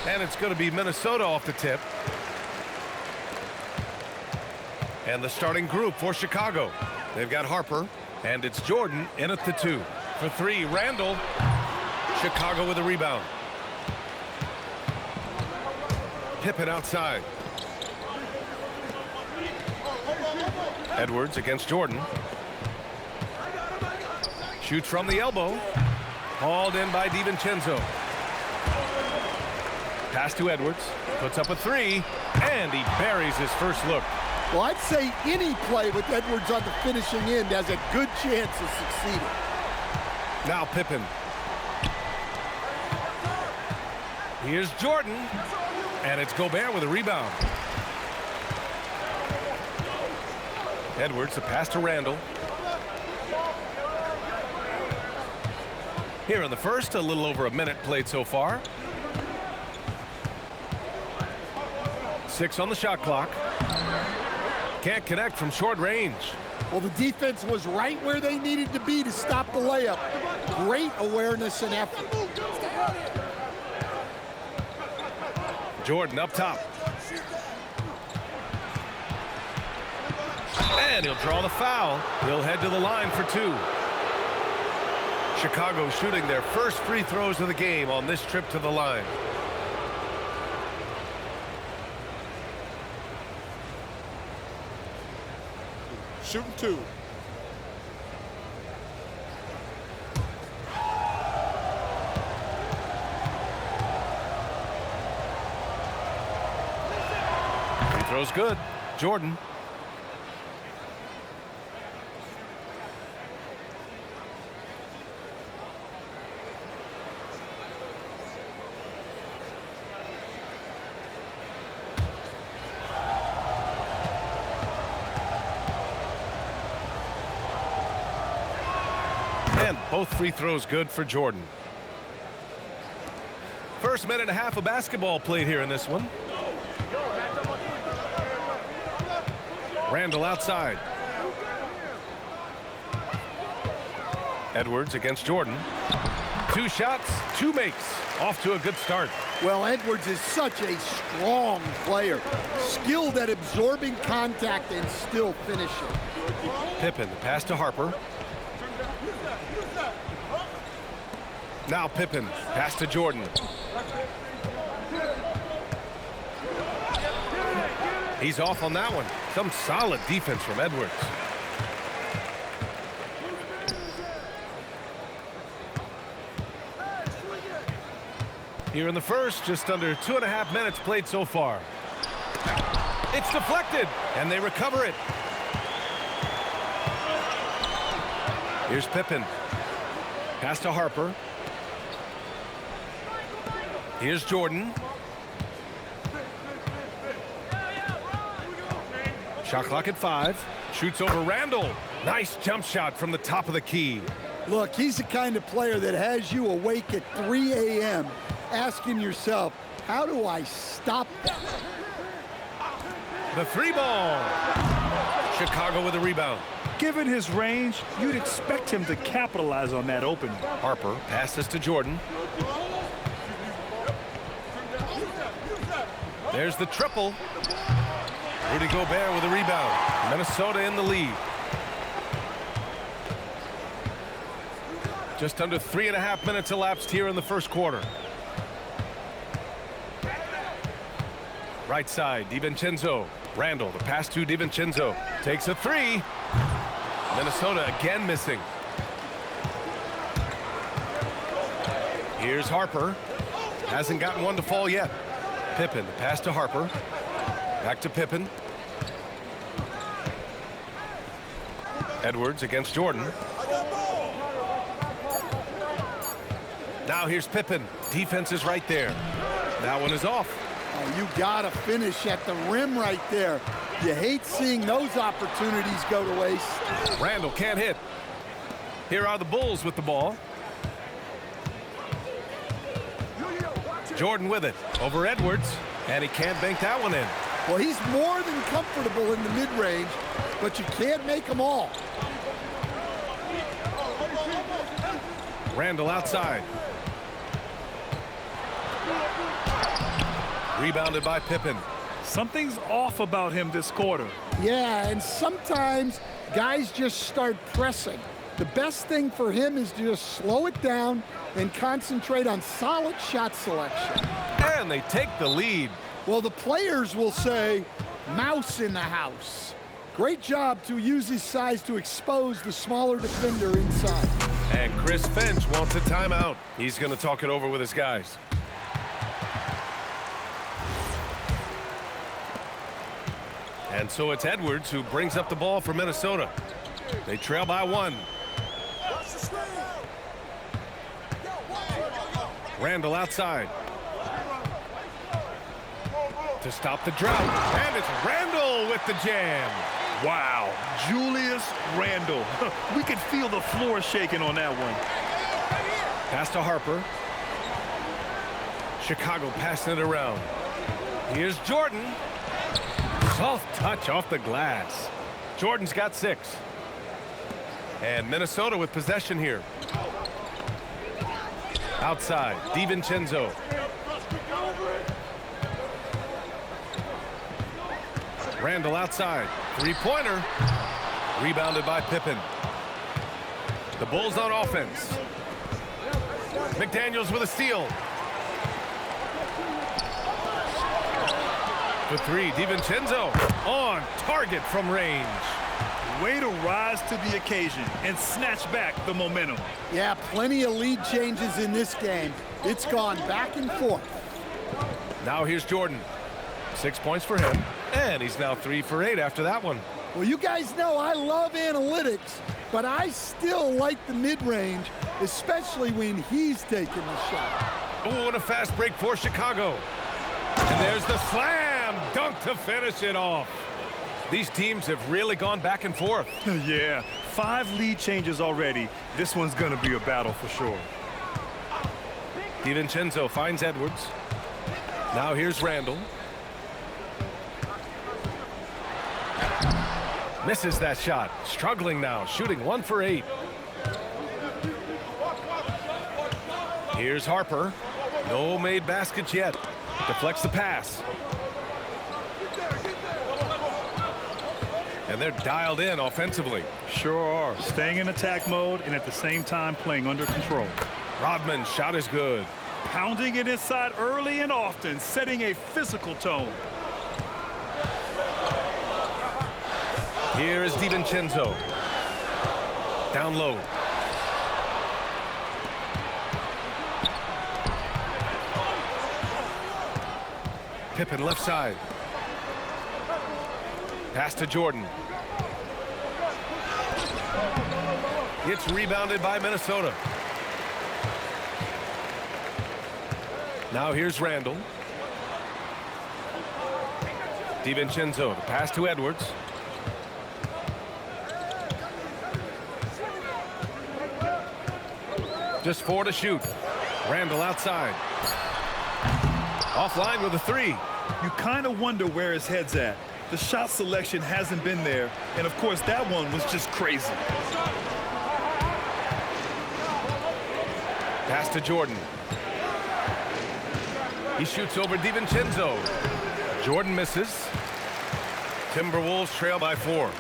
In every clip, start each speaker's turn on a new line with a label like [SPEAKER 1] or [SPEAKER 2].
[SPEAKER 1] And it's going to be Minnesota off the tip. And the starting group for Chicago. They've got Harper, and it's Jordan in at the 2. For 3, Randall. Chicago with a rebound. Pippen outside. Edwards against Jordan. Shoots from the elbow. Hauled in by DiVincenzo. Pass to Edwards. Puts up a 3, and he buries his first look.
[SPEAKER 2] Well, I'd say any play with Edwards on the finishing end has a good chance of succeeding.
[SPEAKER 1] Now Pippen. Here's Jordan, and it's Gobert with a rebound. Edwards, the pass to Randall. Here in the first, a little over a minute played so far. 6 on the shot clock. Can't connect from short range.
[SPEAKER 2] Well, the defense was right where they needed to be to stop the layup. Great awareness and effort.
[SPEAKER 1] Jordan up top. And he'll draw the foul. He'll head to the line for 2. Chicago shooting their first free throws of the game on this trip to the line.
[SPEAKER 2] Shooting 2.
[SPEAKER 1] Free throw's good. Jordan. And both free throws good for Jordan. First minute and a half of basketball played here in this one. Randall outside. Edwards against Jordan. 2 shots, 2 makes. Off to a good start.
[SPEAKER 2] Well, Edwards is such a strong player. Skilled at absorbing contact and still finishing.
[SPEAKER 1] Pippen, the pass to Harper. Now Pippen, pass to Jordan. He's off on that one. Some solid defense from Edwards. Here in the first, just under 2.5 minutes played so far. It's deflected, and they recover it. Here's Pippen. Pass to Harper. Here's Jordan. Shot clock at 5. Shoots over Randall. Nice jump shot from the top of the key.
[SPEAKER 2] Look, he's the kind of player that has you awake at 3 a.m. asking yourself, how do I stop that?
[SPEAKER 1] The 3 ball. Chicago with a rebound.
[SPEAKER 3] Given his range, you'd expect him to capitalize on that opening.
[SPEAKER 1] Harper passes to Jordan. There's the triple. Rudy Gobert with a rebound. Minnesota in the lead. Just under 3.5 minutes elapsed here in the first quarter. Right side, DiVincenzo. Randall, the pass to DiVincenzo. Takes a 3. Minnesota again missing. Here's Harper. Hasn't gotten one to fall yet. Pippen, the pass to Harper. Back to Pippen. Edwards against Jordan. Now here's Pippen. Defense is right there. That one is off.
[SPEAKER 2] Oh, you gotta finish at the rim right there. You hate seeing those opportunities go to waste.
[SPEAKER 1] Randall can't hit. Here are the Bulls with the ball. Jordan with it. Over Edwards. And he can't bank that one in.
[SPEAKER 2] Well, he's more than comfortable in the mid-range, but you can't make them all.
[SPEAKER 1] Randall outside. Rebounded by Pippen.
[SPEAKER 3] Something's off about him this quarter.
[SPEAKER 2] Yeah, and sometimes guys just start pressing. The best thing for him is to just slow it down and concentrate on solid shot selection.
[SPEAKER 1] And they take the lead.
[SPEAKER 2] Well, the players will say, mouse in the house. Great job to use his size to expose the smaller defender inside.
[SPEAKER 1] And Chris Finch wants a timeout. He's going to talk it over with his guys. And so it's Edwards who brings up the ball for Minnesota. They trail by 1. Randall outside to stop the drought. And it's Randall with the jam.
[SPEAKER 3] Wow, Julius Randle. We could feel the floor shaking on that one.
[SPEAKER 1] Pass to Harper. Chicago passing it around. Here's Jordan. Soft touch off the glass. Jordan's got 6. And Minnesota with possession here. Outside, DiVincenzo. Randall outside. Three-pointer. Rebounded by Pippen. The Bulls on offense. McDaniels with a steal. For 3, DiVincenzo on target from range.
[SPEAKER 3] Way to rise to the occasion and snatch back the momentum.
[SPEAKER 2] Yeah, plenty of lead changes in this game. It's gone back and forth.
[SPEAKER 1] Now here's Jordan. 6 points for him. And he's now 3 for 8 after that one.
[SPEAKER 2] Well, you guys know I love analytics, but I still like the mid-range, especially when he's taking the shot.
[SPEAKER 1] Oh, and a fast break for Chicago. And there's the slam dunk to finish it off. These teams have really gone back and forth.
[SPEAKER 3] Yeah, 5 lead changes already. This one's going to be a battle for sure.
[SPEAKER 1] DiVincenzo finds Edwards. Now here's Randall. Misses that shot. Struggling now, shooting 1 for 8. Here's Harper. No made baskets yet. Deflects the pass. And they're dialed in offensively.
[SPEAKER 3] Sure are. Staying in attack mode and at the same time playing under control.
[SPEAKER 1] Rodman's shot is good.
[SPEAKER 3] Pounding it inside early and often, setting a physical tone.
[SPEAKER 1] Here is DiVincenzo. Down low. Pippen left side. Pass to Jordan. It's rebounded by Minnesota. Now here's Randall. DiVincenzo, the pass to Edwards. Just 4 to shoot. Randall outside. Offline with a 3.
[SPEAKER 3] You kind of wonder where his head's at. The shot selection hasn't been there, and of course that one was just crazy.
[SPEAKER 1] Pass to Jordan. He shoots over DiVincenzo. Jordan misses. Timberwolves trail by 4.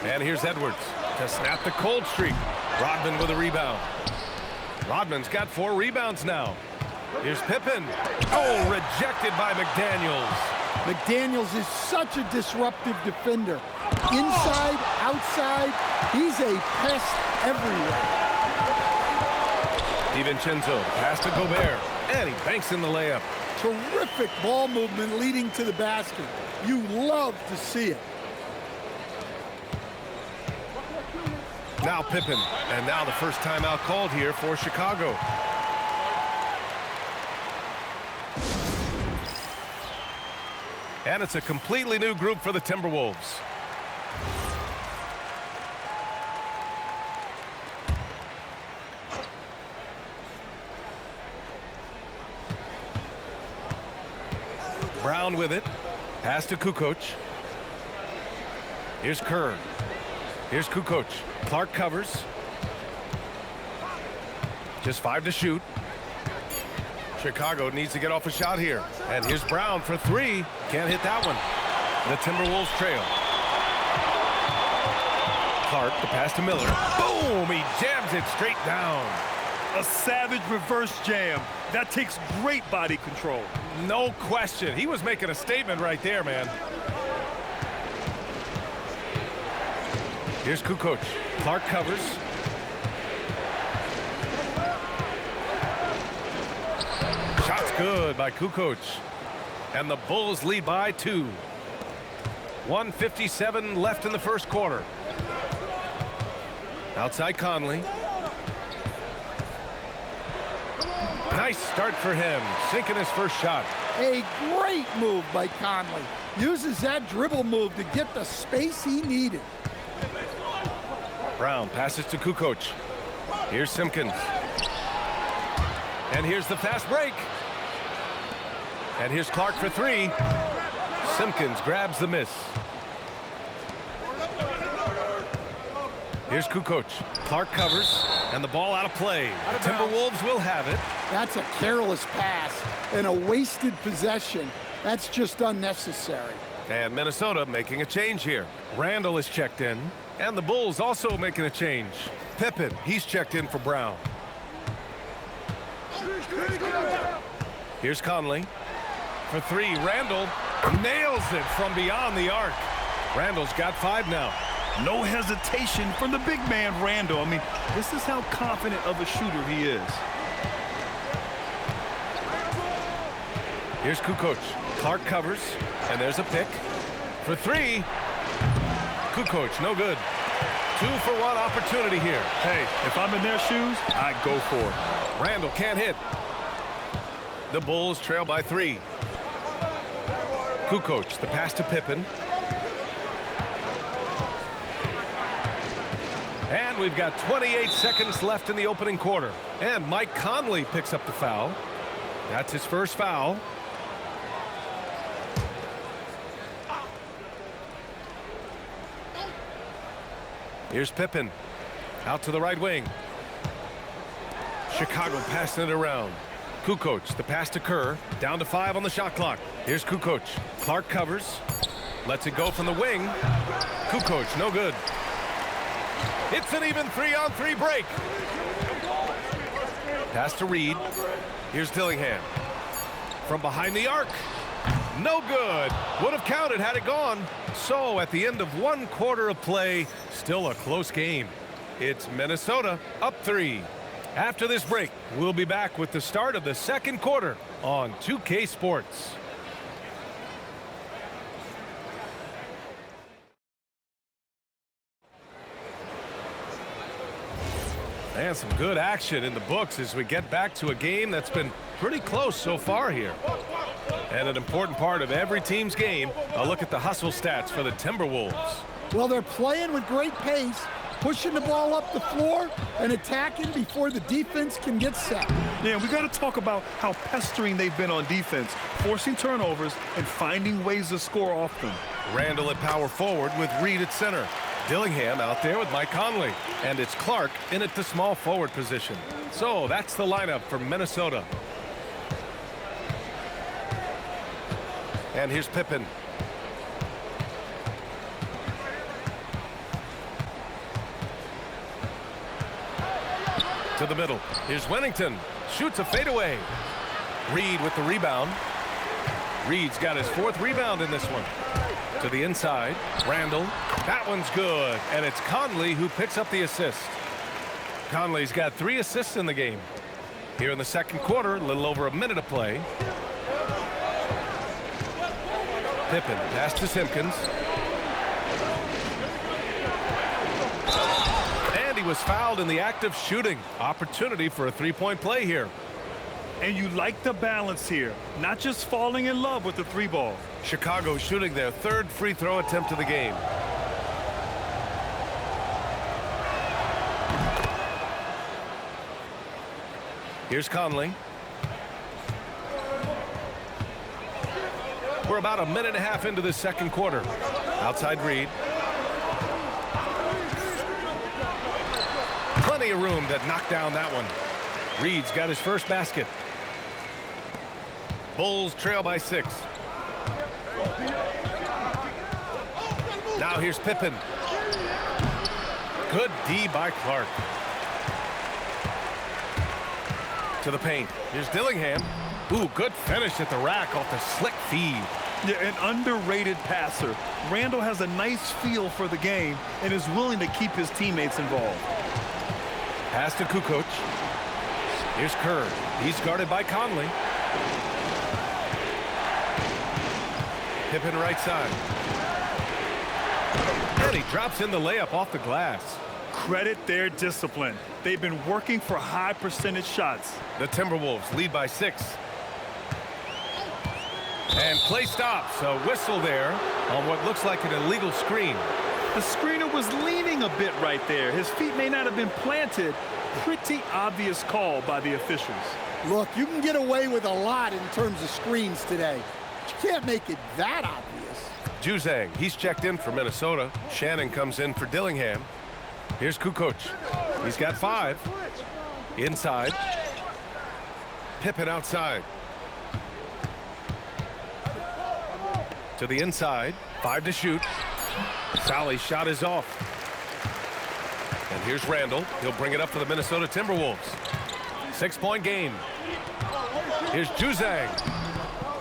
[SPEAKER 1] And here's Edwards to snap the cold streak. Rodman with a rebound. Rodman's got 4 rebounds now. Here's Pippen. Oh, rejected by McDaniels.
[SPEAKER 2] McDaniels is such a disruptive defender. Inside, outside, he's a pest everywhere.
[SPEAKER 1] DiVincenzo, pass to Gobert. And he banks in the layup.
[SPEAKER 2] Terrific ball movement leading to the basket. You love to see it.
[SPEAKER 1] Now Pippen. And now the first timeout called here for Chicago. And it's a completely new group for the Timberwolves. Brown with it. Pass to Kukoc. Here's Kerr. Here's Kukoc. Clark covers. Just 5 to shoot. Chicago needs to get off a shot here. And here's Brown for three. Can't hit that one. The Timberwolves trail. Clark, the pass to Miller. Boom! He jams it straight down.
[SPEAKER 3] A savage reverse jam. That takes great body control.
[SPEAKER 1] No question. He was making a statement right there, man. Here's Kukoc. Clark covers. Shot's good by Kukoc. And the Bulls lead by 2. 1:57 left in the first quarter. Outside Conley. Nice start for him, sinking his first shot.
[SPEAKER 2] A great move by Conley. Uses that dribble move to get the space he needed.
[SPEAKER 1] Brown passes to Kukoc. Here's Simpkins. And here's the fast break. And here's Clark for three. Simpkins grabs the miss. Here's Kukoc. Clark covers, and the ball out of play. The Timberwolves will have it.
[SPEAKER 2] That's a careless pass and a wasted possession. That's just unnecessary.
[SPEAKER 1] And Minnesota making a change here. Randall is checked in, and the Bulls also making a change. Pippen, he's checked in for Brown. Here's Conley. For three, Randall nails it from beyond the arc. Randall's got 5 now.
[SPEAKER 3] No hesitation from the big man, Randall. I mean, this is how confident of a shooter he is.
[SPEAKER 1] Here's Kukoc. Clark covers, and there's a pick. For three, Kukoc, no good. 2-for-1 opportunity here.
[SPEAKER 3] Hey, if I'm in their shoes, I'd go for it.
[SPEAKER 1] Randall can't hit. The Bulls trail by 3. Kukoc, the pass to Pippen. And we've got 28 seconds left in the opening quarter. And Mike Conley picks up the foul. That's his first foul. Here's Pippen. Out to the right wing. Chicago passing it around. Kukoc, the pass to Kerr. Down to 5 on the shot clock. Here's Kukoc. Clark covers. Lets it go from the wing. Kukoc, no good. It's an even 3-on-3 break. Pass to Reed. Here's Dillingham. From behind the arc. No good. Would have counted had it gone. So at the end of 1 quarter of play, still a close game. It's Minnesota up 3. After this break, we'll be back with the start of the second quarter on 2K Sports. And some good action in the books as we get back to a game that's been pretty close so far here. And an important part of every team's game, a look at the hustle stats for the Timberwolves.
[SPEAKER 2] Well, they're playing with great pace, pushing the ball up the floor and attacking before the defense can get set.
[SPEAKER 3] Yeah, we got to talk about how pestering they've been on defense, forcing turnovers and finding ways to score off them.
[SPEAKER 1] Randall at power forward with Reed at center. Dillingham out there with Mike Conley. And it's Clark in at the small forward position. So that's the lineup for Minnesota. And here's Pippen. To the middle. Here's Wennington. Shoots a fadeaway. Reed with the rebound. Reed's got his 4th rebound in this one. To the inside. Randall. That one's good. And it's Conley who picks up the assist. Conley's got 3 assists in the game. Here in the second quarter, a little over a minute of play. Pippen, pass to Simpkins. And he was fouled in the act of shooting. Opportunity for a 3-point play here.
[SPEAKER 3] And you like the balance here, not just falling in love with the 3 ball.
[SPEAKER 1] Chicago shooting their 3rd free throw attempt of the game. Here's Conley. We're about a minute and a half into the second quarter. Outside Reed. Plenty of room to knock down that one. Reed's got his first basket. Bulls trail by 6. Now here's Pippen. Good D by Clark. To the paint. Here's Dillingham. Ooh, good finish at the rack off the slick feed.
[SPEAKER 3] Yeah, an underrated passer. Randall has a nice feel for the game and is willing to keep his teammates involved.
[SPEAKER 1] Pass to Kukoc. Here's Kerr. He's guarded by Conley. Pippen right side. And he drops in the layup off the glass.
[SPEAKER 3] Credit their discipline. They've been working for high percentage shots.
[SPEAKER 1] The Timberwolves lead by 6. And play stops. A whistle there on what looks like an illegal screen.
[SPEAKER 3] The screener was leaning a bit right there. His feet may not have been planted. Pretty obvious call by the officials.
[SPEAKER 2] Look, you can get away with a lot in terms of screens today. But you can't make it that obvious.
[SPEAKER 1] Juzang, he's checked in for Minnesota. Shannon comes in for Dillingham. Here's Kukoc. He's got 5. Inside. Pippen outside. To the inside. 5 to shoot. Sally's shot is off. And here's Randall. He'll bring it up for the Minnesota Timberwolves. 6-point game. Here's Juzang.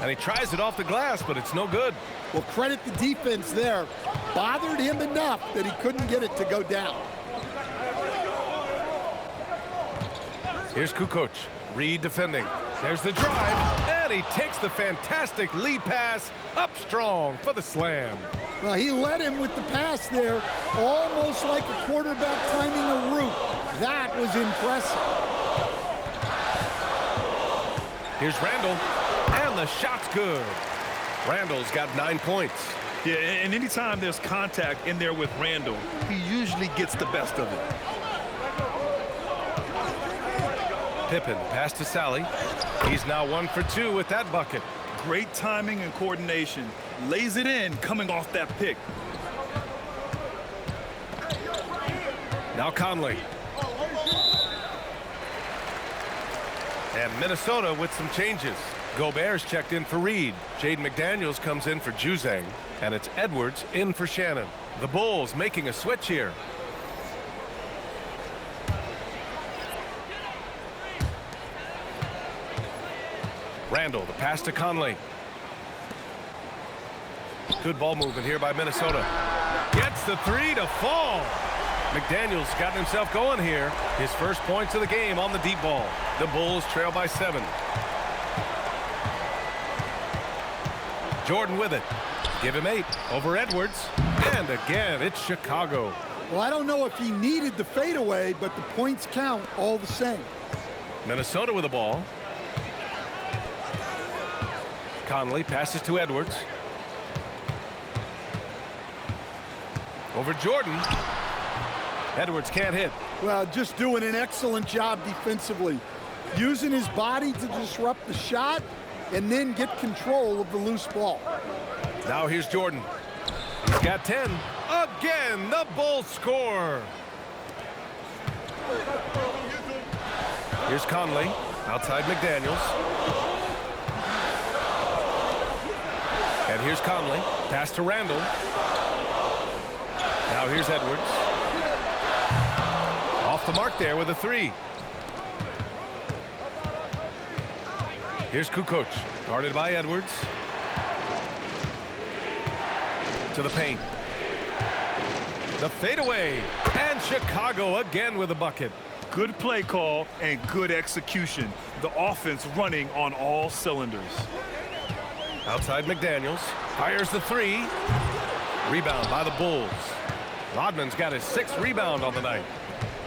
[SPEAKER 1] And he tries it off the glass, but it's no good.
[SPEAKER 2] Well, credit the defense there. Bothered him enough that he couldn't get it to go down.
[SPEAKER 1] Here's Kukoc. Reed defending. There's the drive. And he takes the fantastic lead pass up strong for the slam.
[SPEAKER 2] Well, he led him with the pass there, almost like a quarterback timing a route. That was impressive.
[SPEAKER 1] Here's Randall. And the shot's good. Randall's got 9 points.
[SPEAKER 3] Yeah, and anytime there's contact in there with Randall, he usually gets the best of it.
[SPEAKER 1] Pippen pass to Sally. He's now 1 for 2 with that bucket.
[SPEAKER 3] Great timing and coordination. Lays it in coming off that pick.
[SPEAKER 1] Now Conley. And Minnesota with some changes. Gobert's checked in for Reed. Jaden McDaniels comes in for Juzang. And it's Edwards in for Shannon. The Bulls making a switch here. Randall, the pass to Conley. Good ball movement here by Minnesota. Gets the 3 to fall. McDaniels got himself going here. His first points of the game on the deep ball. The Bulls trail by 7. Jordan with it. Give him 8 over Edwards. And again, it's Chicago.
[SPEAKER 2] Well, I don't know if he needed the fadeaway, but the points count all the same.
[SPEAKER 1] Minnesota with the ball. Conley passes to Edwards. Over Jordan. Edwards can't hit.
[SPEAKER 2] Well, just doing an excellent job defensively. Using his body to disrupt the shot and then get control of the loose ball.
[SPEAKER 1] Now here's Jordan. He's got 10. Again, the Bulls score. Here's Conley. Outside McDaniels. And here's Conley. Pass to Randall. Now here's Edwards. Off the mark there with a 3. Here's Kukoc. Guarded by Edwards. To the paint. The fadeaway. And Chicago again with a bucket.
[SPEAKER 3] Good play call and good execution. The offense running on all cylinders.
[SPEAKER 1] Outside McDaniels. Fires the 3. Rebound by the Bulls. Rodman's got his 6th rebound on the night.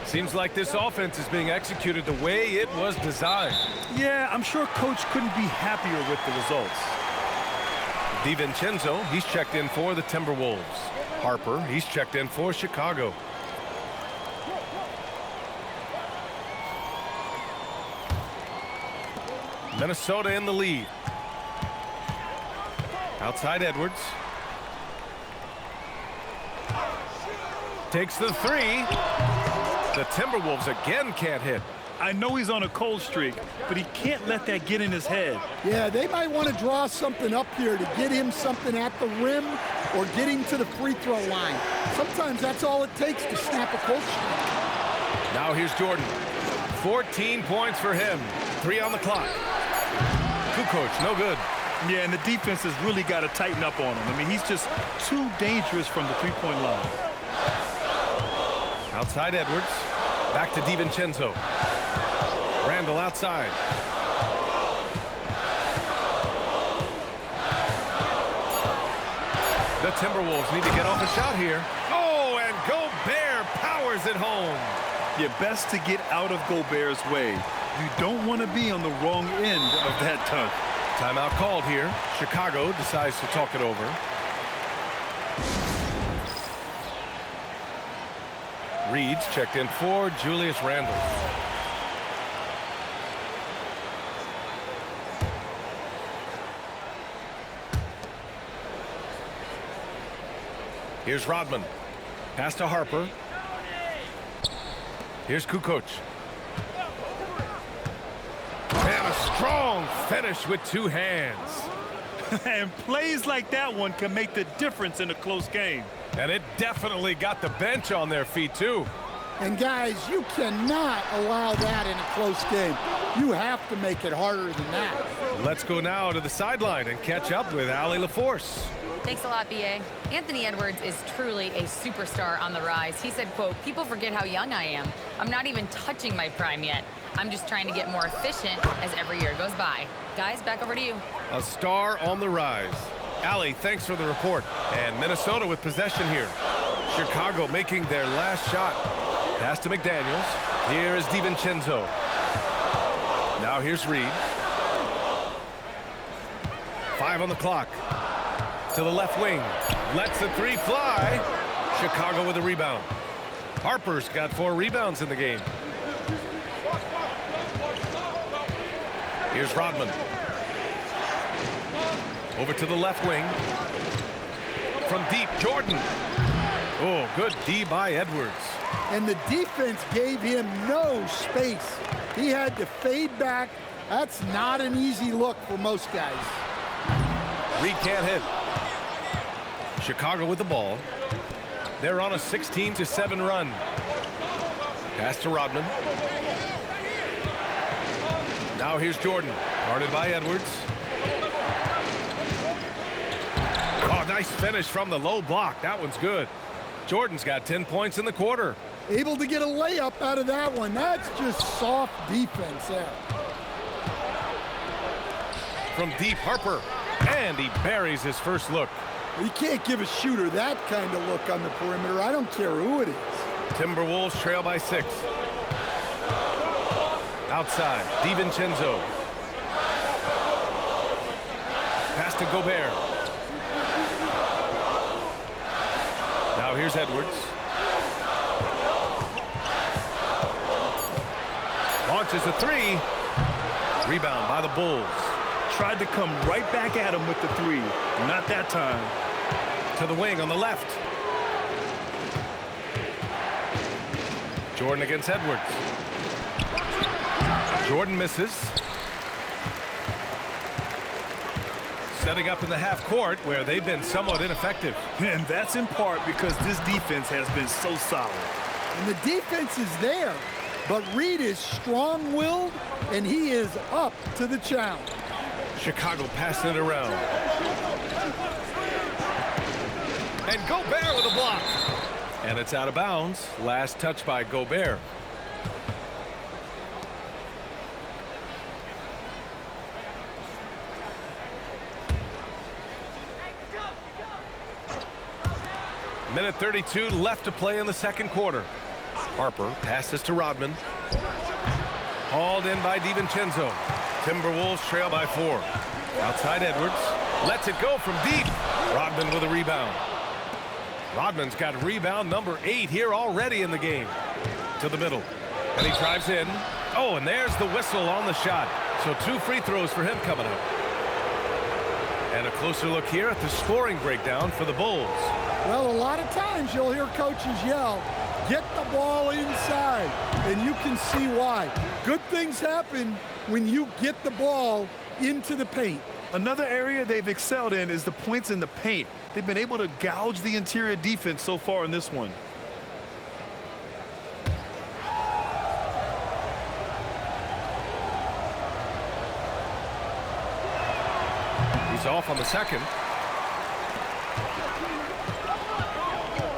[SPEAKER 1] Seems like this offense is being executed the way it was designed.
[SPEAKER 3] Yeah, I'm sure Coach couldn't be happier with the results.
[SPEAKER 1] DiVincenzo, he's checked in for the Timberwolves. Harper, he's checked in for Chicago. Minnesota in the lead. Outside Edwards. Takes the 3. The Timberwolves again can't hit.
[SPEAKER 3] I know he's on a cold streak, but he can't let that get in his head.
[SPEAKER 2] Yeah, they might want to draw something up here to get him something at the rim or get him to the free throw line. Sometimes that's all it takes to snap a cold streak.
[SPEAKER 1] Now here's Jordan. 14 points for him. 3 on the clock. Kukoc, no good.
[SPEAKER 3] Yeah, and the defense has really got to tighten up on him. I mean, he's just too dangerous from the three-point line.
[SPEAKER 1] Outside Edwards. Back to DiVincenzo. Randall outside. The Timberwolves need to get off a shot here. Oh, and Gobert powers it home.
[SPEAKER 3] Yeah, best to get out of Gobert's way. You don't want to be on the wrong end of that tug.
[SPEAKER 1] Timeout called here. Chicago decides to talk it over. Reed's checked in for Julius Randle. Here's Rodman. Pass to Harper. Here's Kukoc. And a strong finish with 2 hands.
[SPEAKER 3] And plays like that one can make the difference in a close game.
[SPEAKER 1] And it definitely got the bench on their feet, too.
[SPEAKER 2] And guys, you cannot allow that in a close game. You have to make it harder than that.
[SPEAKER 1] Let's go now to the sideline and catch up with Allie LaForce.
[SPEAKER 4] Thanks a lot, BA. Anthony Edwards is truly a superstar on the rise. He said, quote, "People forget how young I am. I'm not even touching my prime yet. I'm just trying to get more efficient as every year goes by." Guys, back over to you.
[SPEAKER 1] A star on the rise. Allie, thanks for the report. And Minnesota with possession here. Chicago making their last shot. Pass to McDaniels. Here is DiVincenzo. Now here's Reed. 5 on the clock. To the left wing. Lets the 3 fly. Chicago with a rebound. Harper's got 4 rebounds in the game. Here's Rodman. Over to the left wing. From deep, Jordan. Oh, good D by Edwards.
[SPEAKER 2] And the defense gave him no space. He had to fade back. That's not an easy look for most guys.
[SPEAKER 1] Reed can't hit. Chicago with the ball. They're on a 16-7 run. Pass to Rodman. Now here's Jordan. Guarded by Edwards. Oh, nice finish from the low block. That one's good. Jordan's got 10 points in the quarter.
[SPEAKER 2] Able to get a layup out of that one. That's just soft defense there.
[SPEAKER 1] From deep, Harper. And he buries his first look.
[SPEAKER 2] You can't give a shooter that kind of look on the perimeter. I don't care who it is.
[SPEAKER 1] Timberwolves trail by 6. Outside, DiVincenzo. Pass to Gobert. Now here's Edwards. Launches a 3. Rebound by the Bulls.
[SPEAKER 3] Tried to come right back at him with the 3. Not that time.
[SPEAKER 1] To the wing on the left. Jordan against Edwards. Jordan misses. Setting up in the half court where they've been somewhat ineffective.
[SPEAKER 3] And that's in part because this defense has been so solid.
[SPEAKER 2] And the defense is there, but Reed is strong-willed, and he is up to the challenge.
[SPEAKER 1] Chicago passing it around. And Gobert with a block. And it's out of bounds. Last touch by Gobert. Minute 32 left to play in the second quarter. Harper passes to Rodman. Hauled in by DiVincenzo. Timberwolves trail by 4. Outside Edwards. Lets it go from deep. Rodman with a rebound. Rodman's got rebound number 8 here already in the game. To the middle. And he drives in. Oh, and there's the whistle on the shot. So 2 free throws for him coming up. And a closer look here at the scoring breakdown for the Bulls.
[SPEAKER 2] Well, a lot of times you'll hear coaches yell, "Get the ball inside," and you can see why. Good things happen when you get the ball into the paint.
[SPEAKER 3] Another area they've excelled in is the points in the paint. They've been able to gouge the interior defense so far in this one.
[SPEAKER 1] He's off on the second.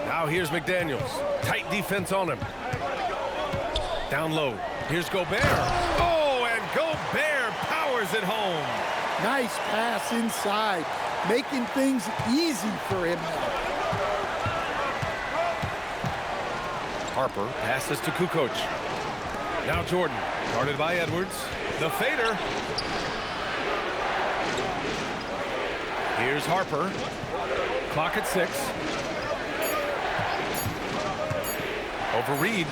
[SPEAKER 1] Now here's McDaniels. Tight defense on him. Down low. Here's Gobert. Oh, and Gobert powers it home.
[SPEAKER 2] Nice pass inside, making things easy for him now.
[SPEAKER 1] Harper passes to Kukoc. Now Jordan, guarded by Edwards. The fader. Here's Harper. Clock at 6. Over Reed.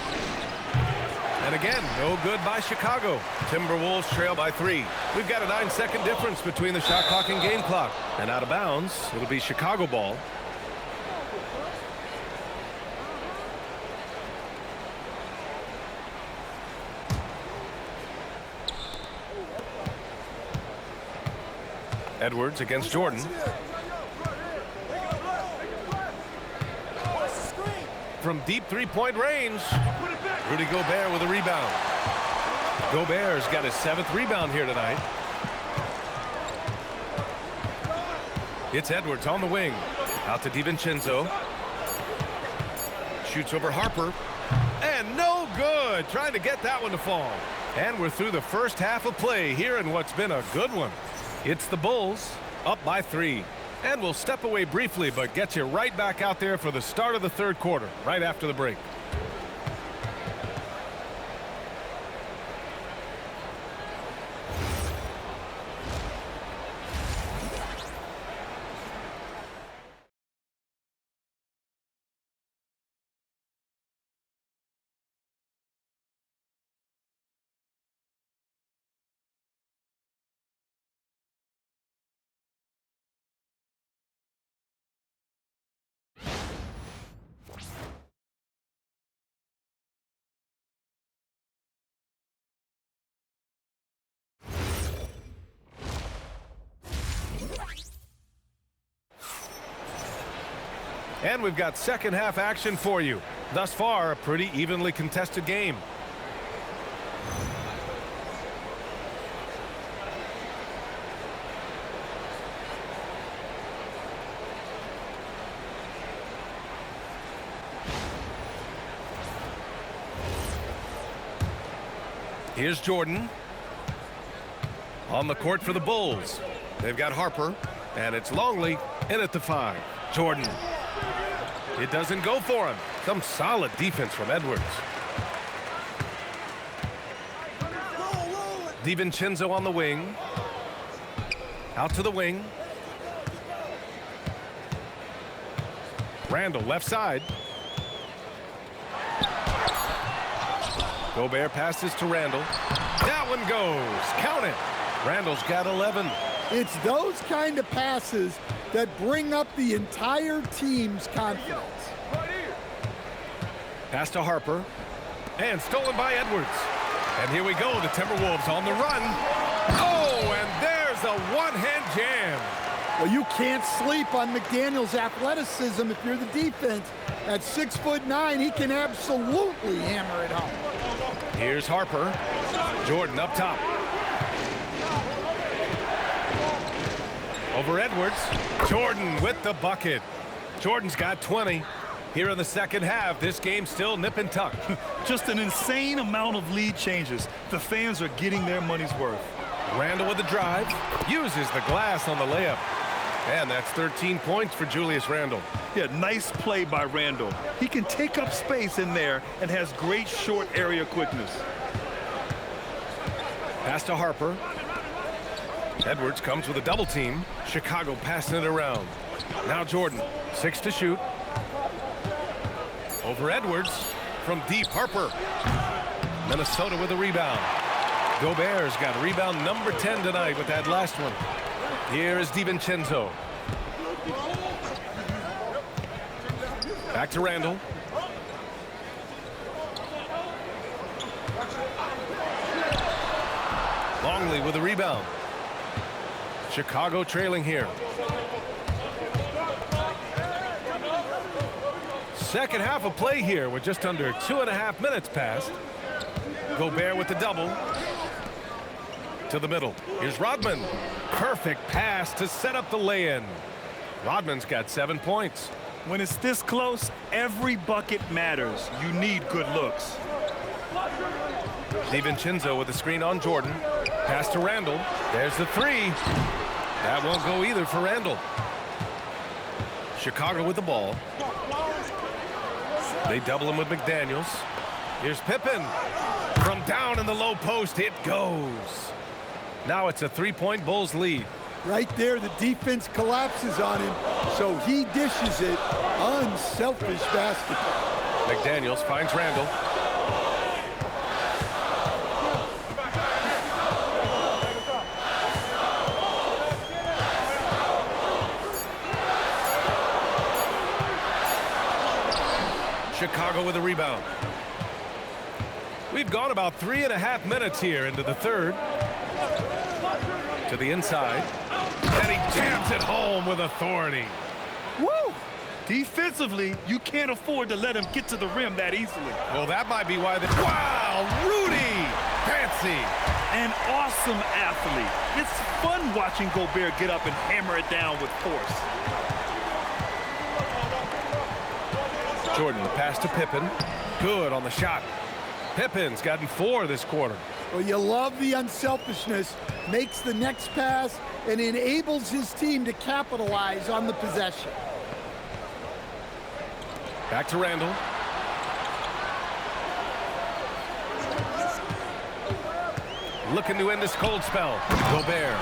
[SPEAKER 1] And again, no good by Chicago. Timberwolves trail by 3. We've got a 9-second difference between the shot clock and game clock. And out of bounds, it'll be Chicago ball. Edwards against Jordan. From deep three-point range, Rudy Gobert with a rebound. Gobert's got his 7th rebound here tonight. It's Edwards on the wing. Out to DiVincenzo. Shoots over Harper. And no good. Trying to get that one to fall. And we're through the first half of play here in what's been a good one. It's the Bulls up by 3. And we'll step away briefly, but get you right back out there for the start of the third quarter, right after the break. And we've got second half action for you. Thus far, a pretty evenly contested game. Here's Jordan. On the court for the Bulls. They've got Harper, and it's Longley in at the 5. Jordan. It doesn't go for him. Some solid defense from Edwards. DiVincenzo on the wing. Out to the wing. Randall left side. Gobert passes to Randall. That one goes. Count it. Randall's got 11.
[SPEAKER 2] It's those kind of passes that bring up the entire team's confidence.
[SPEAKER 1] Pass to Harper. And stolen by Edwards. And here we go. The Timberwolves on the run. Oh, and there's a one-hand jam.
[SPEAKER 2] Well, you can't sleep on McDaniels' athleticism if you're the defense. At 6'9", he can absolutely hammer it home.
[SPEAKER 1] Here's Harper. Jordan up top. Over Edwards. Jordan with the bucket. Jordan's got 20. Here in the second half, this game's still nip and tuck.
[SPEAKER 3] Just an insane amount of lead changes. The fans are getting their money's worth.
[SPEAKER 1] Randall with the drive. Uses the glass on the layup. And that's 13 points for Julius Randle.
[SPEAKER 3] Yeah, nice play by Randall. He can take up space in there and has great short area quickness.
[SPEAKER 1] Pass to Harper. Edwards comes with a double team. Chicago passing it around. Now Jordan, 6 to shoot. Over Edwards from deep. Harper. Minnesota with a rebound. Gobert's got rebound number 10 tonight with that last one. Here is DiVincenzo. Back to Randall. Longley with a rebound. Chicago trailing here. Second half of play here with just under 2.5 minutes passed. Gobert with the double. To the middle. Here's Rodman. Perfect pass to set up the lay-in. Rodman's got 7 points.
[SPEAKER 3] When it's this close, every bucket matters. You need good looks.
[SPEAKER 1] DiVincenzo with the screen on Jordan. Pass to Randall. There's the three. That won't go either for Randall. Chicago with the ball. They double him with McDaniels. Here's Pippen. From down in the low post, it goes. Now it's a 3-point Bulls lead.
[SPEAKER 2] Right there, the defense collapses on him, so he dishes it. Unselfish basketball.
[SPEAKER 1] McDaniels finds Randall. Chicago with a rebound. We've gone about 3.5 minutes here into the third. To the inside. And he jams it home with authority.
[SPEAKER 3] Woo! Defensively, you can't afford to let him get to the rim that easily.
[SPEAKER 1] Well, that might be why the... Wow! Rudy! Fancy!
[SPEAKER 3] An awesome athlete. It's fun watching Gobert get up and hammer it down with force.
[SPEAKER 1] Jordan, the pass to Pippen. Good on the shot. Pippen's gotten 4 this quarter.
[SPEAKER 2] Well, you love the unselfishness. Makes the next pass and enables his team to capitalize on the possession.
[SPEAKER 1] Back to Randall. Looking to end this cold spell. Gobert.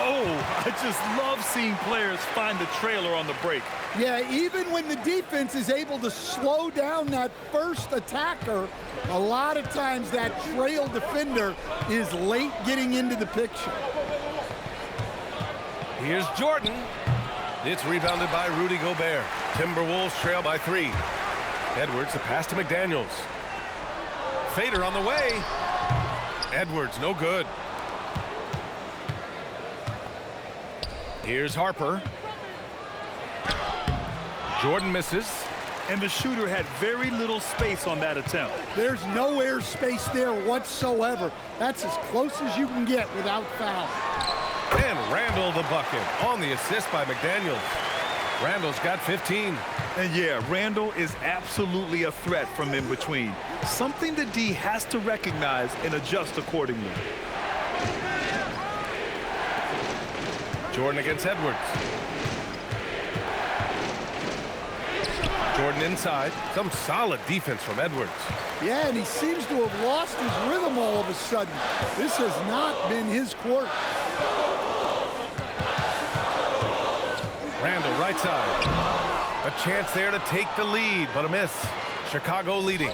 [SPEAKER 3] Oh, I just love seeing players find the trailer on the break.
[SPEAKER 2] Yeah, even when the defense is able to slow down that first attacker, a lot of times that trail defender is late getting into the picture.
[SPEAKER 1] Here's Jordan. It's rebounded by Rudy Gobert. Timberwolves trail by 3. Edwards, the pass to McDaniels. Fader on the way. Edwards, no good. Here's Harper. Jordan misses.
[SPEAKER 3] And the shooter had very little space on that attempt.
[SPEAKER 2] There's no air space there whatsoever. That's as close as you can get without foul.
[SPEAKER 1] And Randall the bucket on the assist by McDaniels. Randall's got 15.
[SPEAKER 3] And yeah, Randall is absolutely a threat from in between. Something the D has to recognize and adjust accordingly.
[SPEAKER 1] Jordan against Edwards. Jordan inside. Some solid defense from Edwards.
[SPEAKER 2] Yeah, and he seems to have lost his rhythm all of a sudden. This has not been his quarter.
[SPEAKER 1] Randall right side. A chance there to take the lead, but a miss. Chicago leading.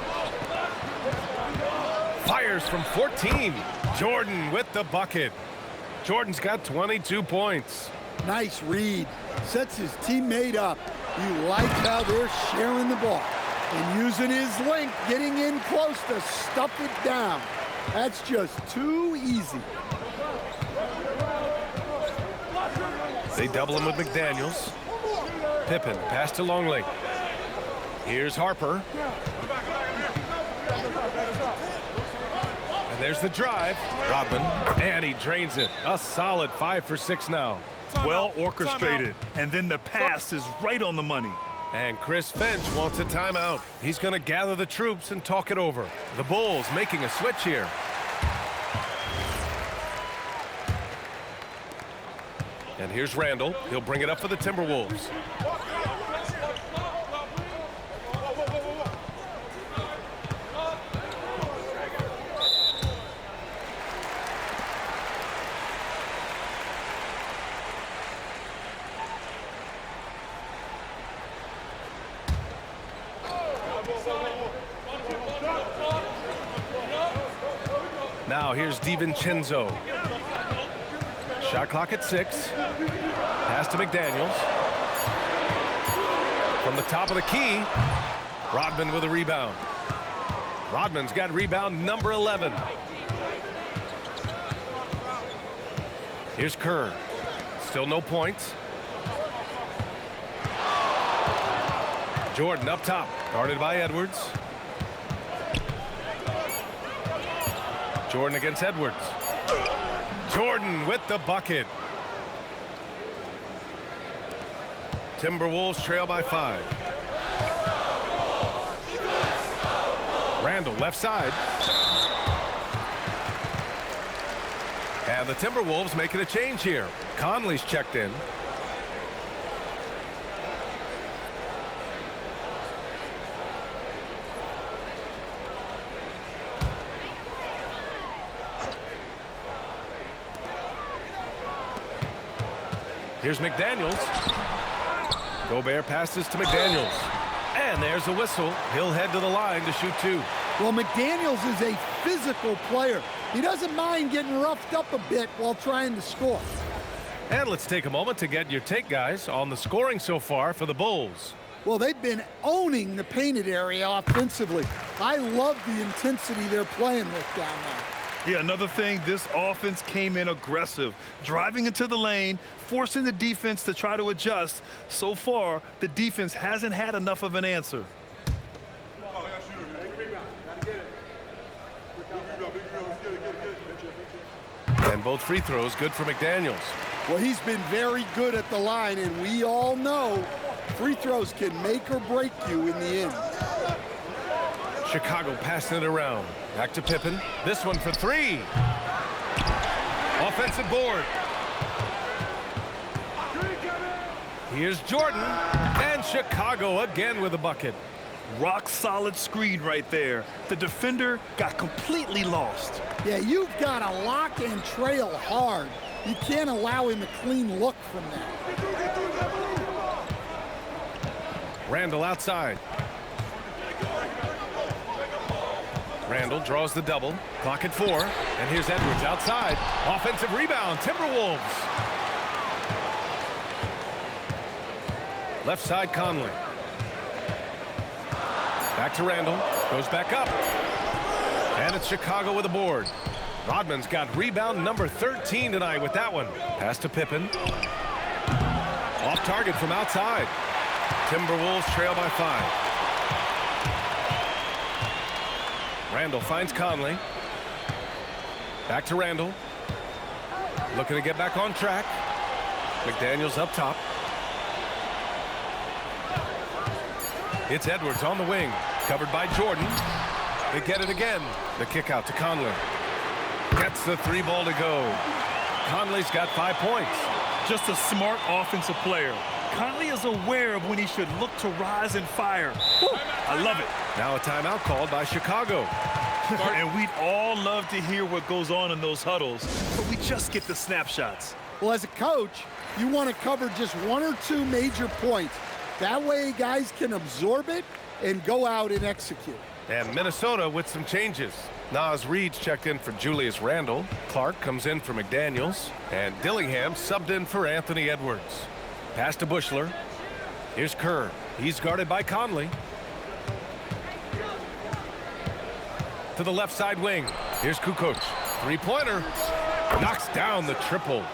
[SPEAKER 1] Fires from 14. Jordan with the bucket. Jordan's got 22 points.
[SPEAKER 2] Nice read. Sets his teammate up. You like how they're sharing the ball and using his length, getting in close to stuff it down. That's just too easy.
[SPEAKER 1] They double him with McDaniels. Pippen, pass to Longley. Here's Harper. And there's the drive. Rodman, and he drains it. A solid 5 for 6 now.
[SPEAKER 3] Well orchestrated. And then the pass is right on the money.
[SPEAKER 1] And Chris Finch wants a timeout. He's going to gather the troops and talk it over. The Bulls making a switch here. And here's Randall. He'll bring it up for the Timberwolves. Now here's DiVincenzo. Shot clock at 6. Pass to McDaniels. From the top of the key, Rodman with a rebound. Rodman's got rebound number 11. Here's Kerr. Still no points. Jordan up top, guarded by Edwards. Jordan against Edwards. Jordan with the bucket. Timberwolves trail by 5. Randall left side. And the Timberwolves making a change here. Conley's checked in. Here's McDaniels. Gobert passes to McDaniels. And there's a whistle. He'll head to the line to shoot 2.
[SPEAKER 2] Well, McDaniels is a physical player. He doesn't mind getting roughed up a bit while trying to score.
[SPEAKER 1] And let's take a moment to get your take, guys, on the scoring so far for the Bulls.
[SPEAKER 2] Well, they've been owning the painted area offensively. I love the intensity they're playing with down there.
[SPEAKER 3] Yeah, another thing, this offense came in aggressive, driving into the lane, forcing the defense to try to adjust. So far, the defense hasn't had enough of an answer.
[SPEAKER 1] And both free throws good for McDaniels.
[SPEAKER 2] Well, he's been very good at the line, and we all know free throws can make or break you in the end.
[SPEAKER 1] Chicago passing it around. Back to Pippen. This one for 3. Offensive board. Here's Jordan. And Chicago again with a bucket.
[SPEAKER 3] Rock solid screen right there. The defender got completely lost.
[SPEAKER 2] Yeah, you've got to lock and trail hard. You can't allow him a clean look from that.
[SPEAKER 1] Randall outside. Randall draws the double. Clock at 4. And here's Edwards outside. Offensive rebound. Timberwolves. Left side Conley. Back to Randall. Goes back up. And it's Chicago with a board. Rodman's got rebound number 13 tonight with that one. Pass to Pippen. Off target from outside. Timberwolves trail by 5. Randall finds Conley. Back to Randall. Looking to get back on track. McDaniels up top. It's Edwards on the wing. Covered by Jordan. They get it again. The kick out to Conley. Gets the 3 ball to go. Conley's got 5 points.
[SPEAKER 3] Just a smart offensive player. Conley is aware of when he should look to rise and fire. Woo, I love it.
[SPEAKER 1] Now a timeout called by Chicago.
[SPEAKER 3] And we'd all love to hear what goes on in those huddles, but we just get the snapshots.
[SPEAKER 2] Well, as a coach, you want to cover just 1 or 2 major points. That way guys can absorb it and go out and execute.
[SPEAKER 1] And Minnesota with some changes. Naz Reid's checked in for Julius Randle. Clark comes in for McDaniels. And Dillingham subbed in for Anthony Edwards. Pass to Bushler. Here's Kerr. He's guarded by Conley. To the left side wing. Here's Kukoc. 3-pointer. Knocks down the triple.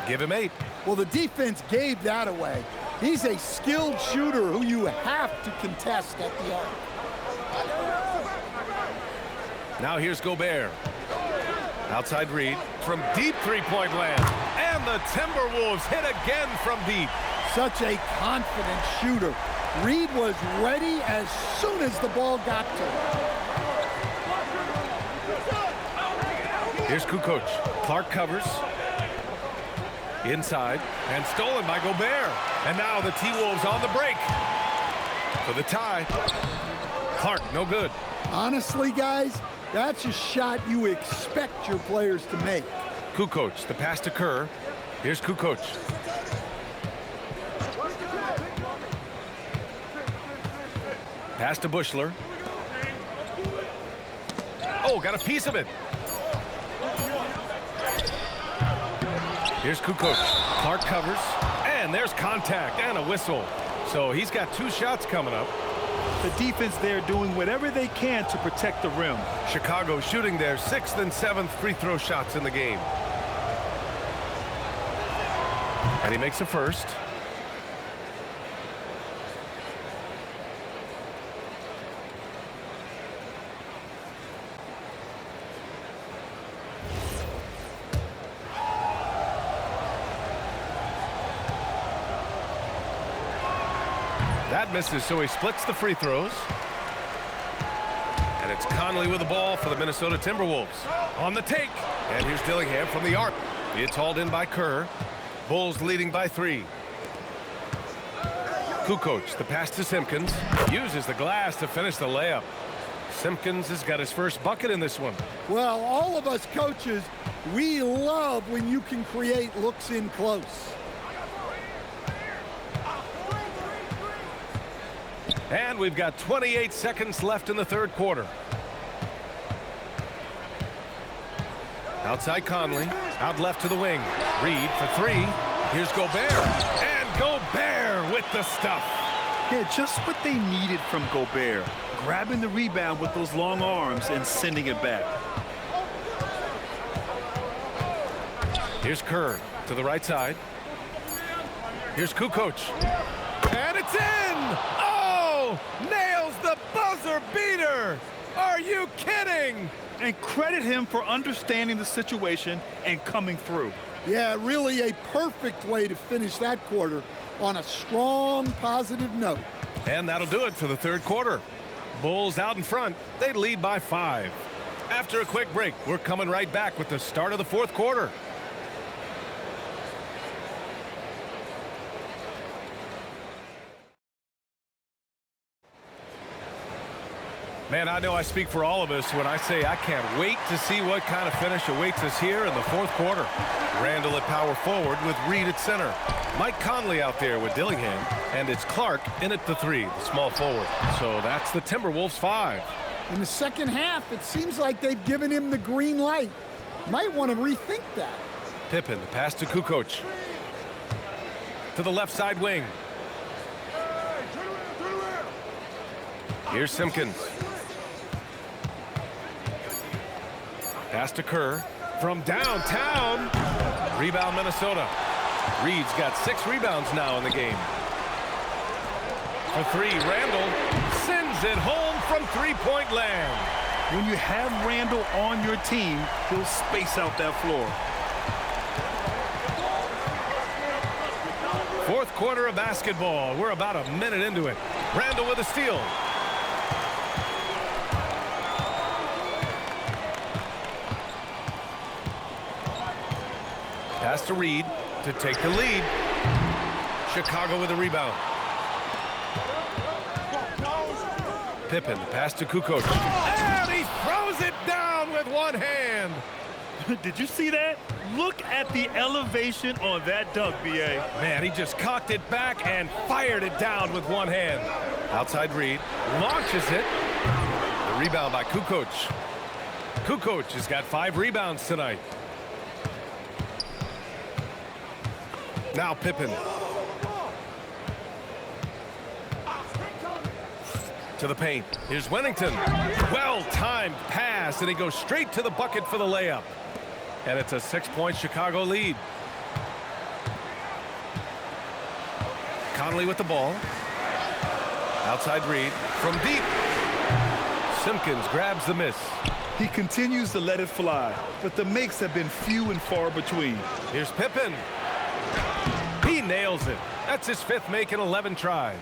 [SPEAKER 1] Give him 8.
[SPEAKER 2] Well, the defense gave that away. He's a skilled shooter who you have to contest at the arc.
[SPEAKER 1] Now here's Gobert. Outside Reed from deep 3-point land. And the Timberwolves hit again from deep.
[SPEAKER 2] Such a confident shooter. Reed was ready as soon as the ball got to him.
[SPEAKER 1] Here's Kukoc. Clark covers. Inside. And stolen by Gobert. And now the T-Wolves on the break. For the tie. Clark, no good.
[SPEAKER 2] Honestly, guys, that's a shot you expect your players to make.
[SPEAKER 1] Kukoc, the pass to Kerr. Here's Kukoc. Pass to Bushler. Oh, got a piece of it. Here's Kukoc. Clark covers. And there's contact and a whistle. So he's got 2 shots coming up.
[SPEAKER 3] The defense there doing whatever they can to protect the rim.
[SPEAKER 1] Chicago shooting their 6th and 7th free throw shots in the game. And he makes a first. That misses, so he splits the free throws. And it's Conley with the ball for the Minnesota Timberwolves. On the take. And here's Dillingham from the arc. It's hauled in by Kerr. Bulls leading by 3. Kukoc, the pass to Simpkins. Uses the glass to finish the layup. Simpkins has got his first bucket in this one.
[SPEAKER 2] Well, all of us coaches, we love when you can create looks in close.
[SPEAKER 1] And we've got 28 seconds left in the third quarter. Outside Conley, out left to the wing. Reed for 3. Here's Gobert. And Gobert with the stuff.
[SPEAKER 3] Yeah, just what they needed from Gobert. Grabbing the rebound with those long arms and sending it back.
[SPEAKER 1] Here's Kerr to the right side. Here's Kukoc. And it's in! Oh! Nails the buzzer beater! Are you kidding?
[SPEAKER 3] And credit him for understanding the situation and coming through.
[SPEAKER 2] Yeah, really a perfect way to finish that quarter on a strong, positive note.
[SPEAKER 1] And that'll do it for the third quarter. Bulls out in front. They lead by 5. After a quick break, we're coming right back with the start of the fourth quarter. Man, I know I speak for all of us when I say I can't wait to see what kind of finish awaits us here in the fourth quarter. Randall at power forward with Reed at center. Mike Conley out there with Dillingham. And it's Clark in at the 3, the small forward. So that's the Timberwolves 5.
[SPEAKER 2] In the second half, it seems like they've given him the green light. Might want to rethink that.
[SPEAKER 1] Pippen, the pass to Kukoc. To the left side wing. Here's Simpkins. Pass to Kerr from downtown. Rebound Minnesota. Reed's got 6 rebounds now in the game. For 3, Randall sends it home from three-point land.
[SPEAKER 3] When you have Randall on your team, he'll space out that floor.
[SPEAKER 1] Fourth quarter of basketball. We're about a minute into it. Randall with a steal. Pass to Reed to take the lead. Chicago with a rebound. Pippen, the pass to Kukoc. And he throws it down with one hand.
[SPEAKER 3] Did you see that? Look at the elevation on that dunk, BA.
[SPEAKER 1] Man, he just cocked it back and fired it down with one hand. Outside Reed, launches it. The rebound by Kukoc. Kukoc has got 5 rebounds tonight. Now Pippen. To the paint. Here's Wennington. Well-timed pass, and he goes straight to the bucket for the layup. And it's a 6-point Chicago lead. Conley with the ball. Outside Reed from deep. Simpkins grabs the miss.
[SPEAKER 3] He continues to let it fly, but the makes have been few and far between.
[SPEAKER 1] Here's Pippen. He nails it. That's his 5th make in 11 tries.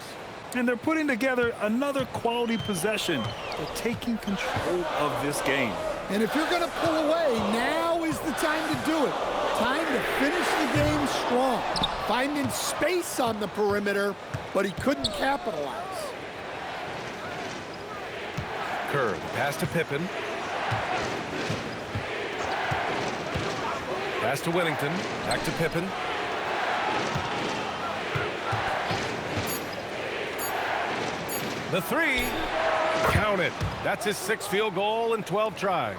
[SPEAKER 3] And they're putting together another quality possession. They're taking control of this game.
[SPEAKER 2] And if you're going to pull away, now is the time to do it. Time to finish the game strong. Finding space on the perimeter, but he couldn't capitalize.
[SPEAKER 1] Kerr, the pass to Pippen. Pass to Wennington. Back to Pippen. The 3. Count it. That's his 6th field goal in 12 tries.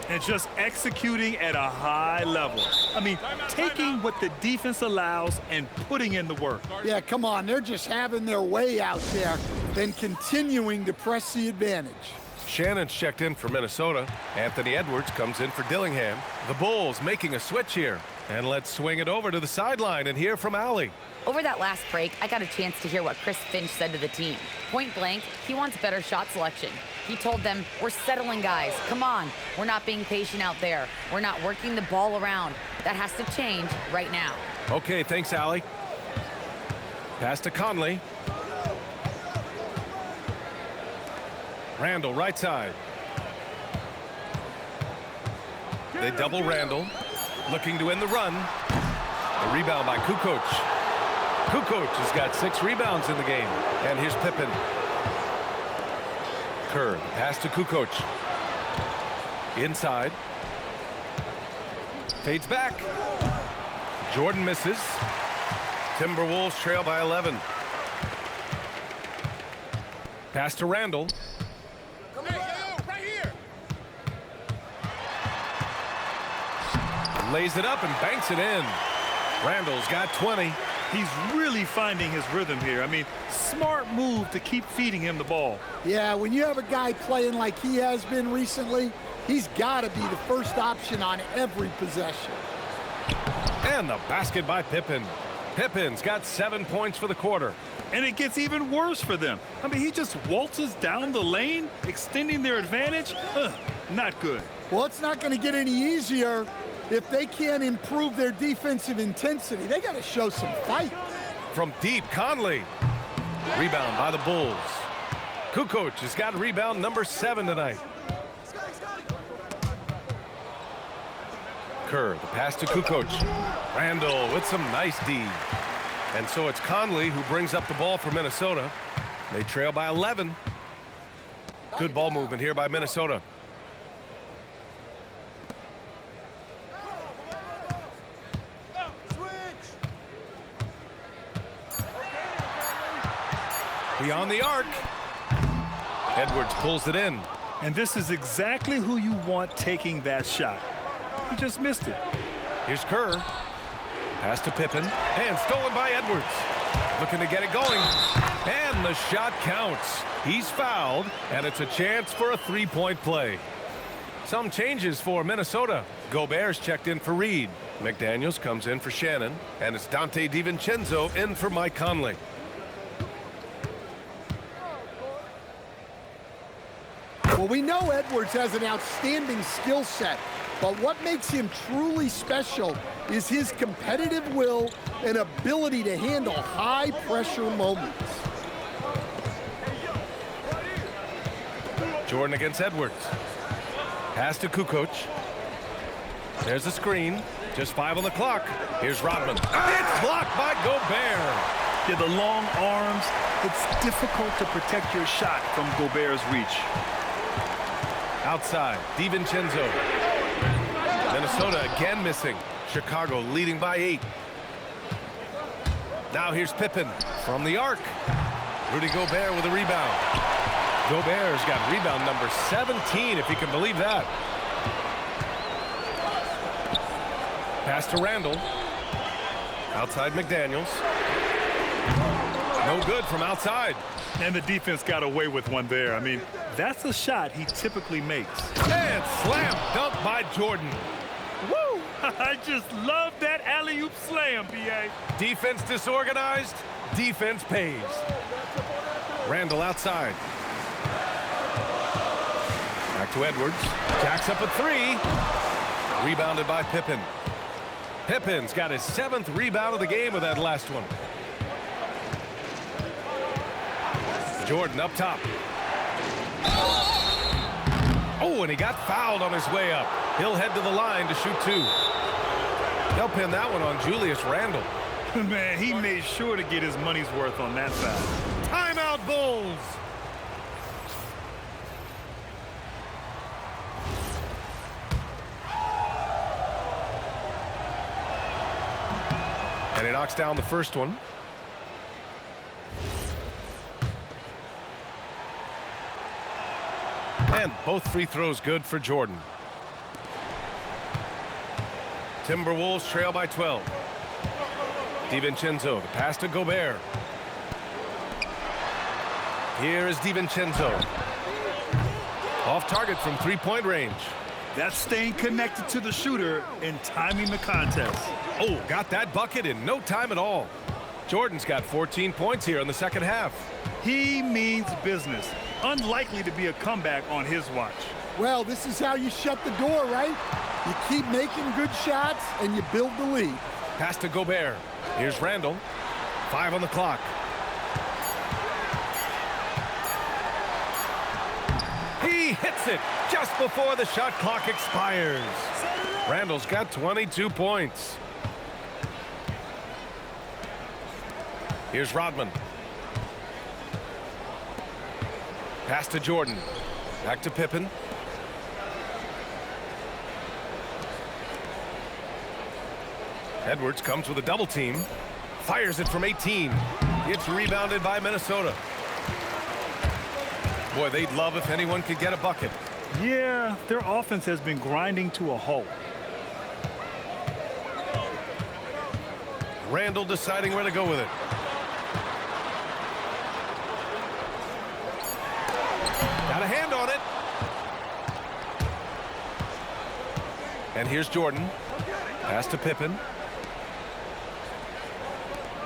[SPEAKER 3] And just executing at a high level. I mean, taking what the defense allows and putting in the work.
[SPEAKER 2] Yeah, come on. They're just having their way out there, then continuing to press the advantage.
[SPEAKER 1] Shannon's checked in for Minnesota. Anthony Edwards comes in for Dillingham. The Bulls making a switch here. And let's swing it over to the sideline and hear from Allie.
[SPEAKER 4] Over that last break, I got a chance to hear what Chris Finch said to the team. Point blank, he wants better shot selection. He told them, we're settling, guys. Come on. We're not being patient out there. We're not working the ball around. That has to change right now.
[SPEAKER 1] Okay, thanks, Allie. Pass to Conley. Randall, right side. They double Randall. Looking to end the run. A rebound by Kukoc. Kukoc has got 6 rebounds in the game. And here's Pippen. Kerr, pass to Kukoc. Inside. Fades back. Jordan misses. Timberwolves trail by 11. Pass to Randall. Lays it up and banks it in. Randall's got 20.
[SPEAKER 3] He's really finding his rhythm here. I mean, smart move to keep feeding him the ball.
[SPEAKER 2] Yeah, when you have a guy playing like he has been recently, he's got to be the first option on every possession.
[SPEAKER 1] And the basket by Pippen. Pippen's got 7 points for the quarter.
[SPEAKER 3] And it gets even worse for them. I mean, he just waltzes down the lane, extending their advantage. Not good.
[SPEAKER 2] Well, it's not going to get any easier if they can't improve their defensive intensity. They got to show some fight.
[SPEAKER 1] From deep, Conley. Rebound by the Bulls. Kukoc has got rebound number 7 tonight. Kerr, the pass to Kukoc. Randall with some nice D. And so it's Conley who brings up the ball for Minnesota. They trail by 11. Good ball movement here by Minnesota. Beyond the arc. Edwards pulls it in.
[SPEAKER 3] And this is exactly who you want taking that shot. He just missed it.
[SPEAKER 1] Here's Kerr. Pass to Pippen. And stolen by Edwards. Looking to get it going. And the shot counts. He's fouled, and it's a chance for a three-point play. Some changes for Minnesota. Gobert's checked in for Reed. McDaniels comes in for Shannon. And it's Dante DiVincenzo in for Mike Conley.
[SPEAKER 2] Well, we know Edwards has an outstanding skill set, but what makes him truly special is his competitive will and ability to handle high-pressure moments.
[SPEAKER 1] Jordan against Edwards. Pass to Kukoc. There's a screen. Just 5 on the clock. Here's Rodman. It's blocked by Gobert.
[SPEAKER 3] Yeah, the long arms. It's difficult to protect your shot from Gobert's reach.
[SPEAKER 1] Outside, DiVincenzo. Minnesota again missing. Chicago leading by 8. Now here's Pippen from the arc. Rudy Gobert with a rebound. Gobert's got rebound number 17, if you can believe that. Pass to Randall. Outside McDaniels. No good from outside.
[SPEAKER 3] And the defense got away with one there. I mean, that's a shot he typically makes.
[SPEAKER 1] And slam dunk by Jordan.
[SPEAKER 3] Woo! I just love that alley-oop slam, B.A.
[SPEAKER 1] Defense disorganized, defense pays. Randall outside. Back to Edwards. Jacks up a 3. Rebounded by Pippen. Pippen's got his 7th rebound of the game with that last one. Jordan up top. Oh, and he got fouled on his way up. He'll head to the line to shoot 2. They'll pin that one on Julius Randle.
[SPEAKER 3] Man, he made sure to get his money's worth on that side.
[SPEAKER 1] Timeout, Bulls. And he knocks down the first one. And both free throws good for Jordan. Timberwolves trail by 12. DiVincenzo, the pass to Gobert. Here is DiVincenzo. Off target from 3-point range.
[SPEAKER 3] That's staying connected to the shooter and timing the contest.
[SPEAKER 1] Oh, got that bucket in no time at all. Jordan's got 14 points here in the second half.
[SPEAKER 3] He means business. Unlikely to be a comeback on his watch.
[SPEAKER 2] Well, this is how you shut the door, right? You keep making good shots and you build the lead.
[SPEAKER 1] Pass to Gobert. Here's Randall. 5 on the clock. He hits it just before the shot clock expires. Randall's got 22 points. Here's Rodman. Pass to Jordan. Back to Pippen. Edwards comes with a double team. Fires it from 18. It's rebounded by Minnesota. Boy, they'd love if anyone could get a bucket.
[SPEAKER 3] Yeah, their offense has been grinding to a halt.
[SPEAKER 1] Randall deciding where to go with it. Got a hand on it. And here's Jordan. Pass to Pippen.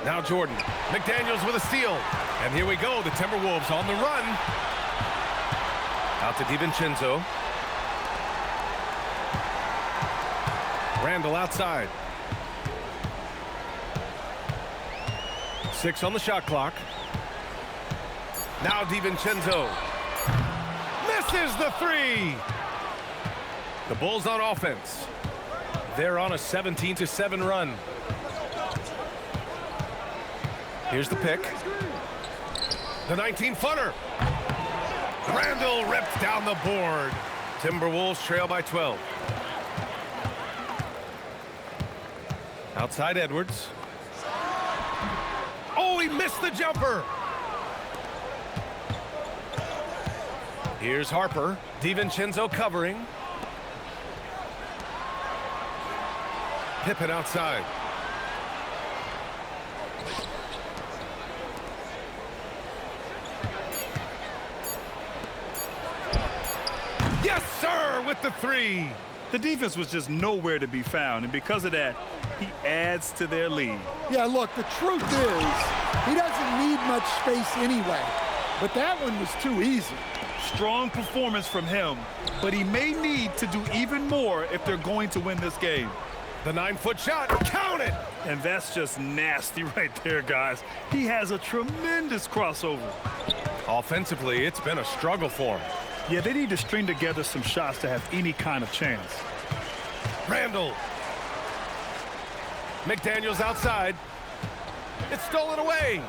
[SPEAKER 1] Now Jordan. McDaniels with a steal. And here we go. The Timberwolves on the run. Out to DiVincenzo. Randall outside. 6 on the shot clock. Now DiVincenzo. Misses the 3. The Bulls on offense. They're on a 17-7 run. Here's the pick. The 19-footer. Randall ripped down the board. Timberwolves trail by 12. Outside Edwards. Oh, he missed the jumper. Here's Harper. DiVincenzo covering. Pippen outside. Yes, sir, with the 3.
[SPEAKER 3] The defense was just nowhere to be found, and because of that, he adds to their lead.
[SPEAKER 2] Yeah, look, the truth is, he doesn't need much space anyway. But that one was too easy.
[SPEAKER 3] Strong performance from him, but he may need to do even more if they're going to win this game.
[SPEAKER 1] The 9-foot shot, count it!
[SPEAKER 3] And that's just nasty right there, guys. He has a tremendous crossover.
[SPEAKER 1] Offensively, it's been a struggle for him.
[SPEAKER 3] Yeah, they need to string together some shots to have any kind of chance.
[SPEAKER 1] Randall. McDaniels outside. It's stolen away.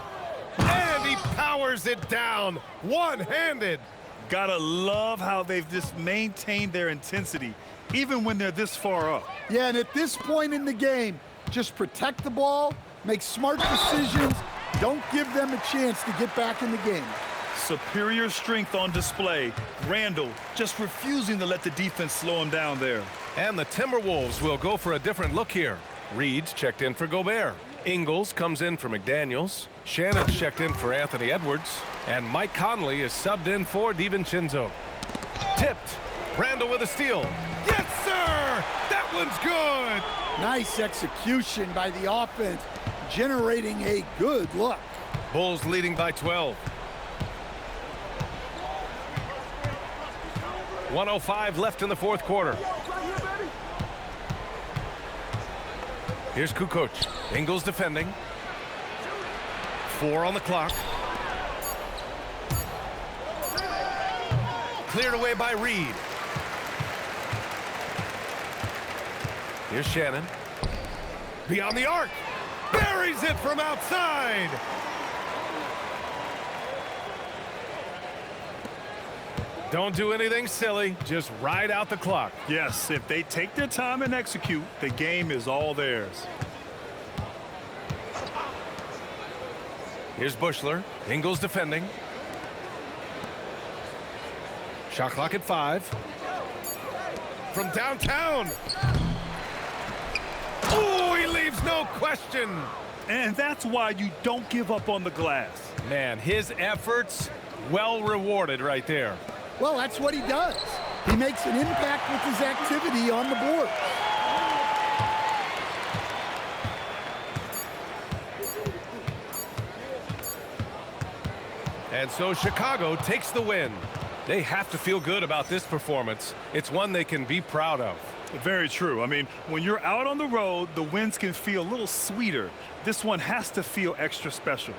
[SPEAKER 1] And he powers it down, one-handed.
[SPEAKER 3] Gotta love how they've just maintained their intensity, even when they're this far up.
[SPEAKER 2] Yeah, and at this point in the game, just protect the ball, make smart decisions, don't give them a chance to get back in the game.
[SPEAKER 3] Superior strength on display. Randall just refusing to let the defense slow him down there.
[SPEAKER 1] And the Timberwolves will go for a different look here. Reed's checked in for Gobert. Ingles comes in for McDaniels. Shannon's checked in for Anthony Edwards. And Mike Conley is subbed in for DiVincenzo. Tipped. Randall with a steal. Yes, sir! That one's good!
[SPEAKER 2] Nice execution by the offense, generating a good look.
[SPEAKER 1] Bulls leading by 12. 1:05 left in the fourth quarter. Here's Kukoc. Ingles defending. 4 on the clock. Cleared away by Reed. Here's Shannon. Beyond the arc. Buries it from outside. Don't do anything silly. Just ride out the clock.
[SPEAKER 3] Yes, if they take their time and execute, the game is all theirs.
[SPEAKER 1] Here's Bushler. Ingles defending. Shot clock at 5. From downtown. Oh, he leaves no question.
[SPEAKER 3] And that's why you don't give up on the glass.
[SPEAKER 1] Man, his efforts well rewarded right there.
[SPEAKER 2] Well, that's what he does. He makes an impact with his activity on the board.
[SPEAKER 1] And so Chicago takes the win. They have to feel good about this performance. It's one they can be proud of.
[SPEAKER 3] Very true. I mean, when you're out on the road, the wins can feel a little sweeter. This one has to feel extra special.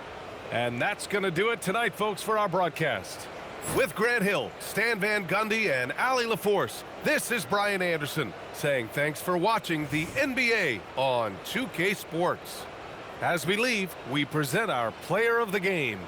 [SPEAKER 1] And that's going to do it tonight, folks, for our broadcast. With Grant Hill, Stan Van Gundy, and Allie LaForce, this is Brian Anderson saying thanks for watching the NBA on 2K Sports. As we leave, we present our player of the game.